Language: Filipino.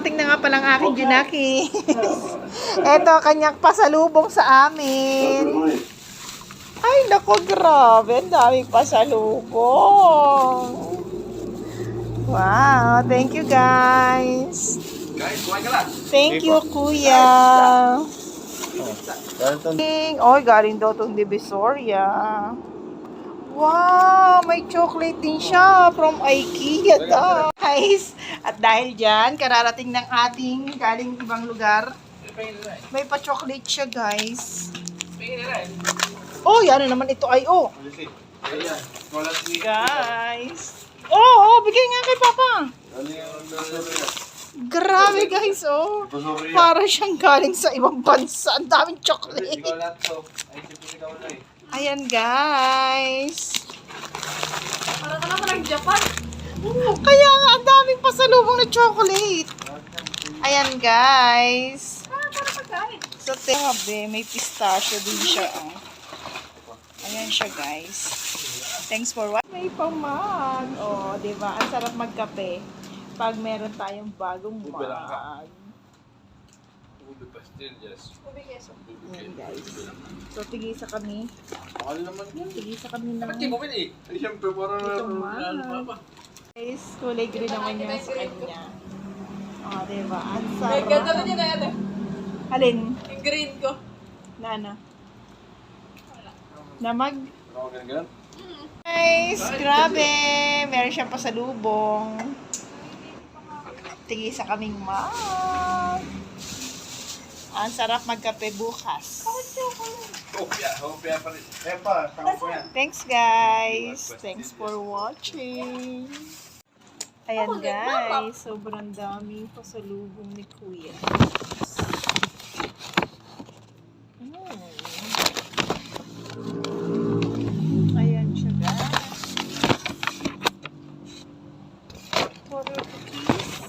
dumating na nga palang aking Junaki. Ito, kanyang pasalubong sa amin. Ay, naku, grabe. Ang daming pasalubong. Wow, thank you guys. Guys, kumain ka lang. Thank you, kuya. Oy, galing daw itong Divisoria. Wow, may chocolate din siya from IKEA daw. Guys, at dahil dyan, kararating ng ating galing ibang lugar. May pa-chocolate siya, guys. Oh, yan na naman ito ay oh. Guys. Oh, bigay nga kay Papa. Grabe guys, oh. Para siyang galing sa ibang bansa. Ang daming chocolate. Ayan guys. Para ka naman ng Japan. Kaya nga, ang daming pasalubong na chocolate. Ayan guys. Para pagkain. So, tabi, may pistachio din siya. Oh. Ayan siya guys. Thanks for watching. May pamag. Oh, diba? Ang sarap magkape pag meron tayong bagong mug. Ubi keso. Ayan guys. So, tigisa kami. Tigisa kami ng Ba't di mo eh? Ay, siyempre, parang itong mug. Guys, kulay green naman yan sa kanya. Oh, diba? Ang May ganda na sarap. niya na yan eh. Alin? Yung green ko. Na ano? Namag? Ako ganun? Guys, grabe! Meron siyang pasalubong. Tigisa kaming mug. Ang sarap magkape bukas. Hopya pa rin. Epa, tama po yan. Thanks guys. Thanks for watching. Ayan guys, sobrang daming pasalubong ni Kuya. Ayan siya guys. Oreo cookies.